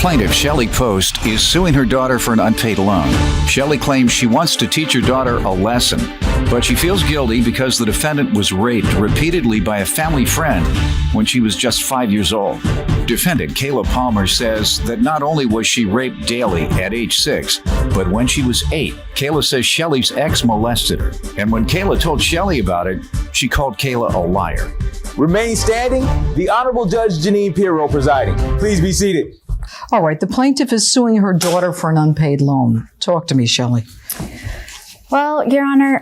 Plaintiff Shelley Post is suing her daughter for an unpaid loan. Shelley claims she wants to teach her daughter a lesson, but she feels guilty because the defendant was raped repeatedly by a family friend when she was just 5 years old. Defendant Kayla Palmer says that not only was she raped daily at age 6, but when she was 8, Kayla says Shelley's ex molested her. And when Kayla told Shelley about it, she called Kayla a liar. Remain standing. The Honorable Judge Jeanine Pirro presiding. Please be seated. All right, the plaintiff is suing her daughter for an unpaid loan. Talk to me, Shelley. Well, Your Honor,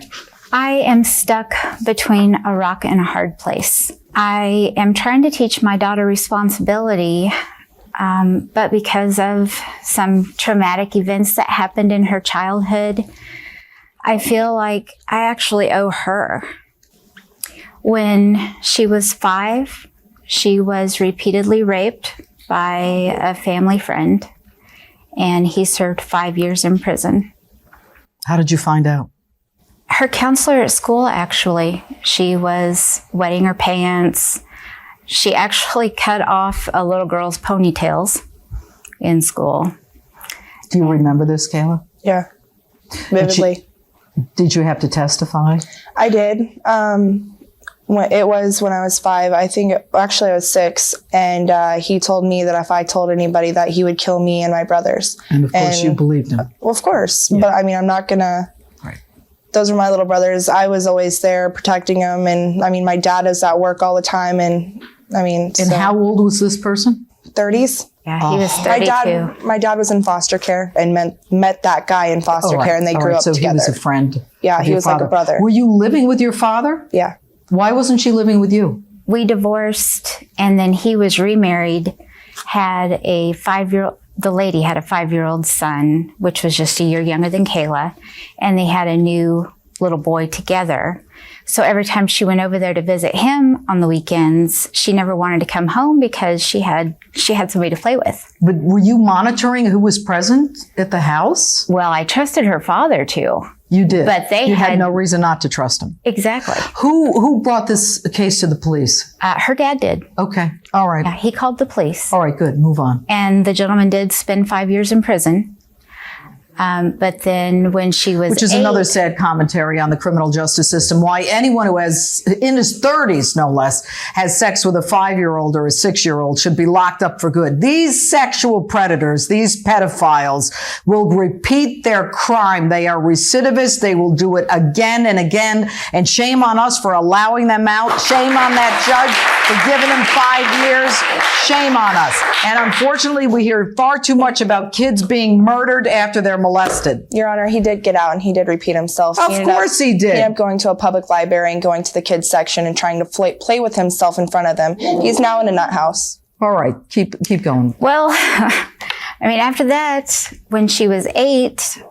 I am stuck between a rock and a hard place. I am trying to teach my daughter responsibility, but because of some traumatic events that happened in her childhood, I feel like I actually owe her. When she was 5, she was repeatedly raped by a family friend, and he served 5 years in prison. How did you find out? Her counselor at school, actually. She was wetting her pants. She actually cut off a little girl's ponytails in school. Do you remember this, Kayla? Yeah, vividly. Did you have to testify? I did. It was when I was 5. I was 6. And he told me that if I told anybody that he would kill me and my brothers. And of course you believed him. Well, of course. Yeah. But I mean, I'm not going to. Right. Those were my little brothers. I was always there protecting them. And I mean, my dad is at work all the time. And I mean. And how old was this person? 30s. Yeah, he was 32. My dad was in foster care and met that guy in foster care, and they grew up so together. So he was a friend. Yeah, he was like a brother. Were you living with your father? Yeah. Why wasn't she living with you? We divorced, and then he was remarried, had a 5-year-old, the lady had a 5-year-old son, which was just a year younger than Kayla, and they had a new little boy together. So every time she went over there to visit him on the weekends, she never wanted to come home because she had somebody to play with. But were you monitoring who was present at the house? Well, I trusted her father too. You did. But you had no reason not to trust him. Exactly. Who brought this case to the police? Her dad did. Okay. All right. Yeah, he called the police. All right, good. Move on. And the gentleman did spend 5 years in prison. But then when she was Which is 8, another sad commentary on the criminal justice system, why anyone who has, in his 30s no less, has sex with a 5-year-old or a 6-year-old should be locked up for good. These sexual predators, these pedophiles, will repeat their crime. They are recidivists. They will do it again and again. And shame on us for allowing them out. Shame on that judge for giving them 5 years. Shame on us. And unfortunately, we hear far too much about kids being murdered after they're molested. Your Honor, he did get out and he did repeat himself. Of course he did. He ended up going to a public library and going to the kids section and trying to play with himself in front of them. He's now in a nut house. All right, keep going. Well, I mean, after that, when she was 8,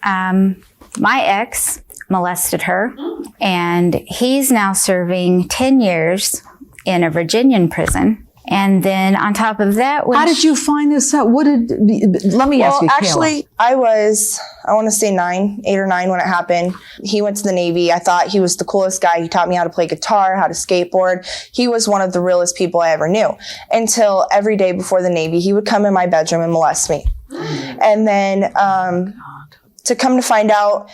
my ex molested her, and he's now serving 10 years in a Virginian prison. And then on top of that, how did you find this out? Let me ask you, Kayla. Actually, I want to say 8 or 9 when it happened. He went to the Navy. I thought he was the coolest guy. He taught me how to play guitar, how to skateboard. He was one of the realest people I ever knew. Until every day before the Navy, he would come in my bedroom and molest me. And then to come to find out.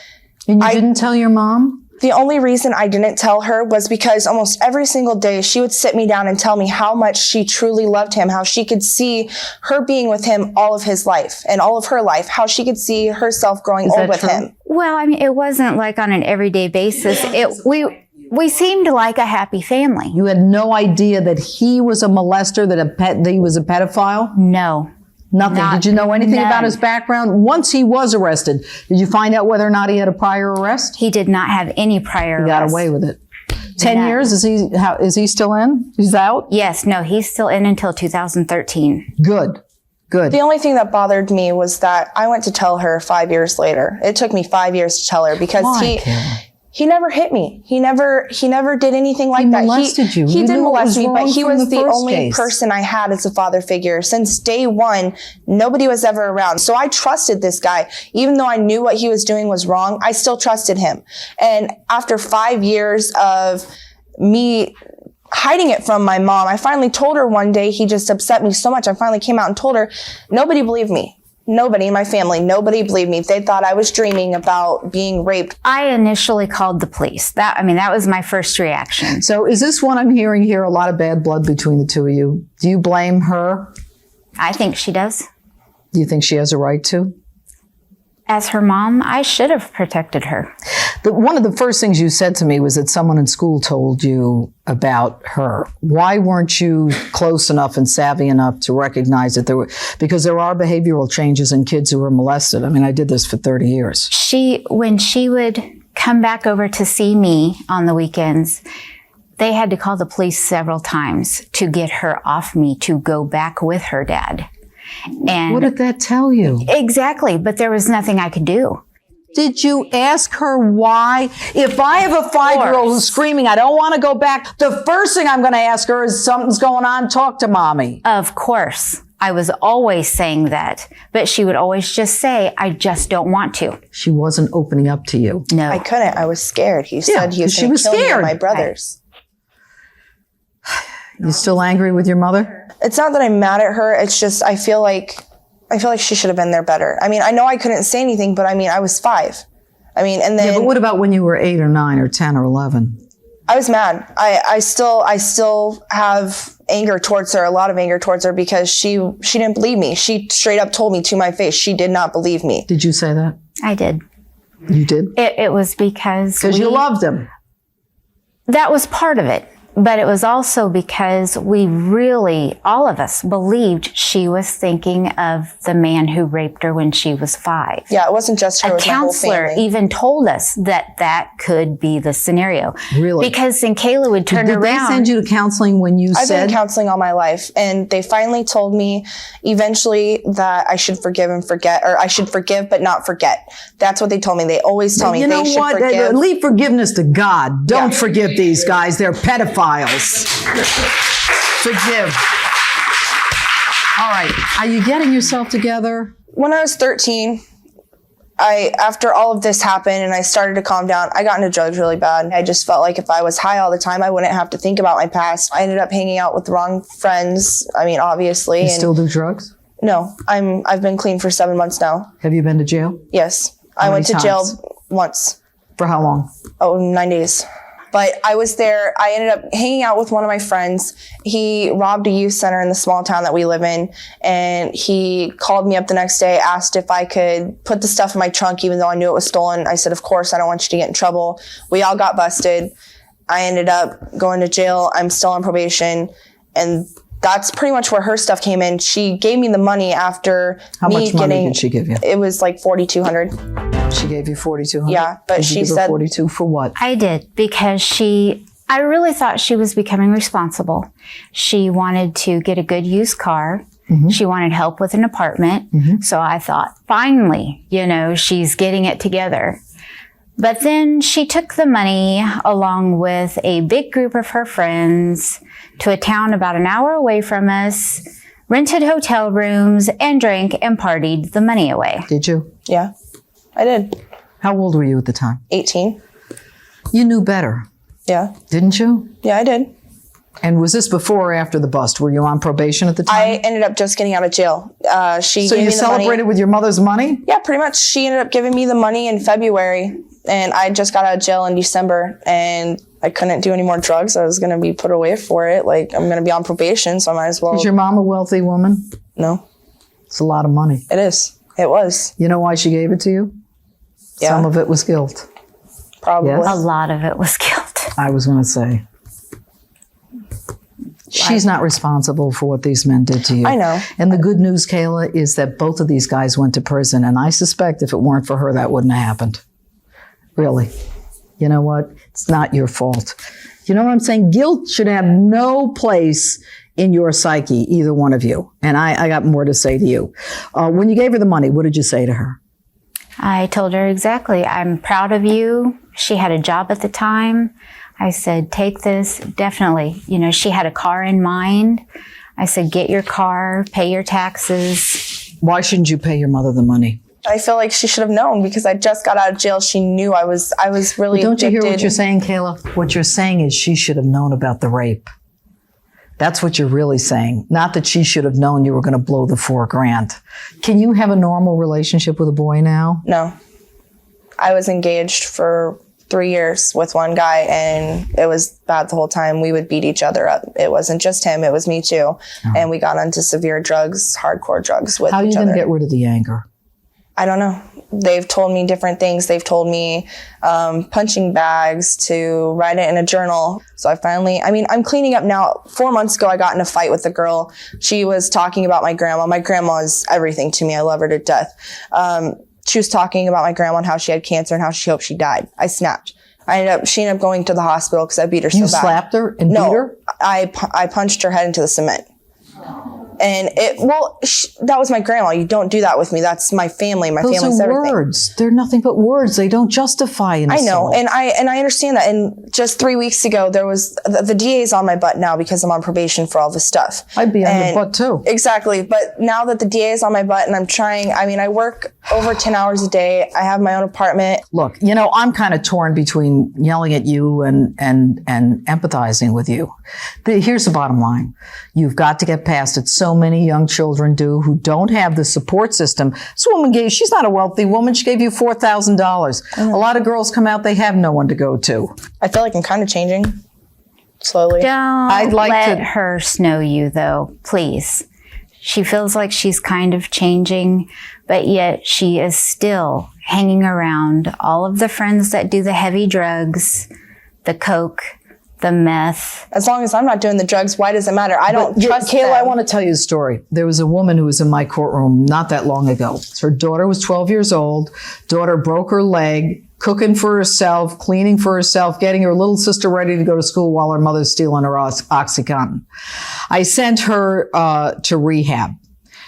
And you didn't tell your mom? The only reason I didn't tell her was because almost every single day she would sit me down and tell me how much she truly loved him, how she could see her being with him all of his life and all of her life, how she could see herself growing old with him. Well, I mean, it wasn't like on an everyday basis. We seemed like a happy family. You had no idea that he was a molester, that he was a pedophile? No. Nothing. Did you know anything about his background? Once he was arrested, did you find out whether or not he had a prior arrest? He did not have any prior arrest. He got away with it. 10 years? Is he still in? He's out? Yes. No, he's still in until 2013. Good. The only thing that bothered me was that I went to tell her 5 years later. It took me 5 years to tell her because he never hit me. He never did anything like that. He molested you. He did molest me, but he was the only person I had as a father figure. Since day one, nobody was ever around. So I trusted this guy. Even though I knew what he was doing was wrong, I still trusted him. And after 5 years of me hiding it from my mom. I finally told her one day. He just upset me so much. I finally came out and told her. Nobody believed me. Nobody in my family, nobody believed me. They thought I was dreaming about being raped. I initially called the police. That was my first reaction. So is this what I'm hearing here? A lot of bad blood between the two of you. Do you blame her? I think she does. Do you think she has a right to? As her mom, I should have protected her. One of the first things you said to me was that someone in school told you about her. Why weren't you close enough and savvy enough to recognize that because there are behavioral changes in kids who are molested. I mean, I did this for 30 years. When she would come back over to see me on the weekends, they had to call the police several times to get her off me to go back with her dad. And what did that tell you? Exactly, but there was nothing I could do. Did you ask her why? If I have a 5-year-old who's screaming, I don't want to go back, the first thing I'm going to ask her is, something's going on, talk to mommy. Of course. I was always saying that, but she would always just say, I just don't want to. She wasn't opening up to you. No. I couldn't. I was scared. He said he was going to kill me and my brothers. You still angry with your mother? It's not that I'm mad at her. It's just I feel like she should have been there better. I mean, I know I couldn't say anything, but I mean, I was 5. I mean, and then... Yeah, but what about when you were 8 or 9 or 10 or 11? I was mad. I still have anger towards her, a lot of anger towards her, because she didn't believe me. She straight up told me to my face she did not believe me. Did you say that? I did. You did? It was because you loved him. That was part of it. But it was also because we really, all of us, believed she was thinking of the man who raped her when she was 5. Yeah, it wasn't just her. A counselor even told us that could be the scenario. Really? Because then Kayla would turn around. Did they send you to counseling when you I've said? been in counseling all my life, and they finally told me eventually that I should forgive and forget, or I should forgive but not forget. That's what they told me. They always tell me you know they should what? forgive. Leave forgiveness to God. Don't forgive these guys. They're pedophiles. Forgive. All right. Are you getting yourself together? When I was 13, after all of this happened and I started to calm down, I got into drugs really bad. I just felt like if I was high all the time, I wouldn't have to think about my past. I ended up hanging out with the wrong friends. I mean, obviously. You still do drugs? No, I've been clean for 7 months now. Have you been to jail? Yes. I went to jail once. For how long? 9 days. But I was there. I ended up hanging out with one of my friends. He robbed a youth center in the small town that we live in. And he called me up the next day, asked if I could put the stuff in my trunk, even though I knew it was stolen. I said, of course, I don't want you to get in trouble. We all got busted. I ended up going to jail. I'm still on probation. And that's pretty much where her stuff came in. She gave me the money after How much money did she give you? It was like $4,200. She gave you $4,200? Yeah, but did she you give her said $42 for what? I did, because I really thought she was becoming responsible. She wanted to get a good used car. Mm-hmm. She wanted help with an apartment. Mm-hmm. So I thought, finally, she's getting it together. But then she took the money along with a big group of her friends to a town about an hour away from us, rented hotel rooms, and drank and partied the money away. Did you? Yeah, I did. How old were you at the time? 18. You knew better. Yeah. Didn't you? Yeah, I did. And was this before or after the bust? Were you on probation at the time? I ended up just getting out of jail. So you celebrated with your mother's money? Yeah, pretty much. She ended up giving me the money in February, and I just got out of jail in December, and I couldn't do any more drugs. I was going to be put away for it. Like, I'm going to be on probation, so I might as well. Was your mom a wealthy woman? No. It's a lot of money. It is. It was. You know why she gave it to you? Yeah. Some of it was guilt. Probably. Yes? A lot of it was guilt. I was going to say. She's not responsible for what these men did to you. I know. And the good news, Kayla, is that both of these guys went to prison. And I suspect if it weren't for her, that wouldn't have happened. Really. You know what? It's not your fault. You know what I'm saying? Guilt should have no place in your psyche, either one of you. And I got more to say to you. When you gave her the money, what did you say to her? I told her exactly, I'm proud of you. She had a job at the time. I said, take this, definitely. She had a car in mind. I said, get your car, pay your taxes. Why shouldn't you pay your mother the money? I feel like she should have known, because I just got out of jail. She knew I was really Don't addicted. you hear what you're saying, Kayla? What you're saying is she should have known about the rape. That's what you're really saying. Not that she should have known you were going to blow the $4,000. Can you have a normal relationship with a boy now? No. I was engaged for 3 years with one guy, and it was bad the whole time. We would beat each other up. It wasn't just him, it was me too. And we got onto severe drugs, hardcore drugs with each other. How are you going to get rid of the anger? I don't know. They've told me different things. They've told me punching bags, to write it in a journal. So I'm cleaning up now. 4 months ago, I got in a fight with a girl. She was talking about my grandma. My grandma is everything to me. I love her to death. She was talking about my grandma and how she had cancer and how she hoped she died. I snapped. She ended up going to the hospital because I beat her so bad. You slapped her and beat her? I punched her head into the cement. And that was my grandma. You don't do that with me. That's my family. My family's everything. Those are words. They're nothing but words. They don't justify an assault. I know, and I understand that. And just 3 weeks ago, there was the DA's on my butt now because I'm on probation for all this stuff. I'd be on your butt too. Exactly. But now that the DA is on my butt and I'm trying, I work over 10 hours a day. I have my own apartment. Look, I'm kind of torn between yelling at you and empathizing with you. Here's the bottom line. You've got to get past it. So many young children do who don't have the support system. This woman she's not a wealthy woman. She gave you $4,000. A lot of girls come out, they have no one to go to. I feel like I'm kind of changing slowly. Don't let her snow you, though, please. She feels like she's kind of changing, but yet she is still hanging around all of the friends that do the heavy drugs, the coke, the meth. As long as I'm not doing the drugs, why does it matter? I don't trust Kayla, them. I want to tell you a story. There was a woman who was in my courtroom not that long ago. Her daughter was 12 years old. Daughter broke her leg, cooking for herself, cleaning for herself, getting her little sister ready to go to school while her mother's stealing her OxyContin. I sent her to rehab.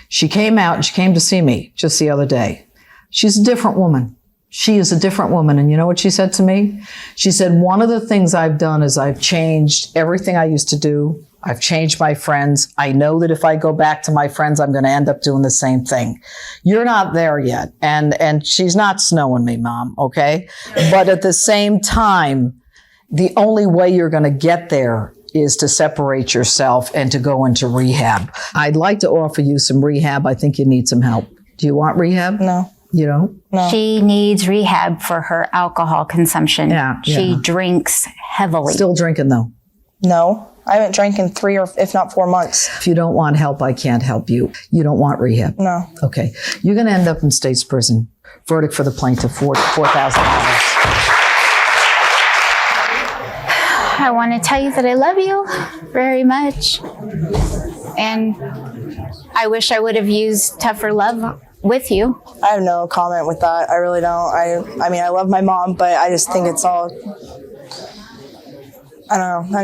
She came out and she came to see me just the other day. She's a different woman. She is a different woman. And you know what she said to me? She said, one of the things I've done is I've changed everything I used to do. I've changed my friends. I know that if I go back to my friends, I'm going to end up doing the same thing. You're not there yet. And she's not snowing me, Mom, okay? But at the same time, the only way you're going to get there is to separate yourself and to go into rehab. I'd like to offer you some rehab. I think you need some help. Do you want rehab? No. You don't? No. She needs rehab for her alcohol consumption. Yeah. She drinks heavily. Still drinking, though? No. I haven't drank in 3 or if not 4 months. If you don't want help, I can't help you. You don't want rehab? No. Okay. You're going to end up in state's prison. Verdict for the plaintiff, $4,000. I want to tell you that I love you very much. And I wish I would have used tougher love with you. I have no comment with that. I really don't. I love my mom, but I just think it's all, I don't know.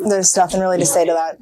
There's nothing really to say to that.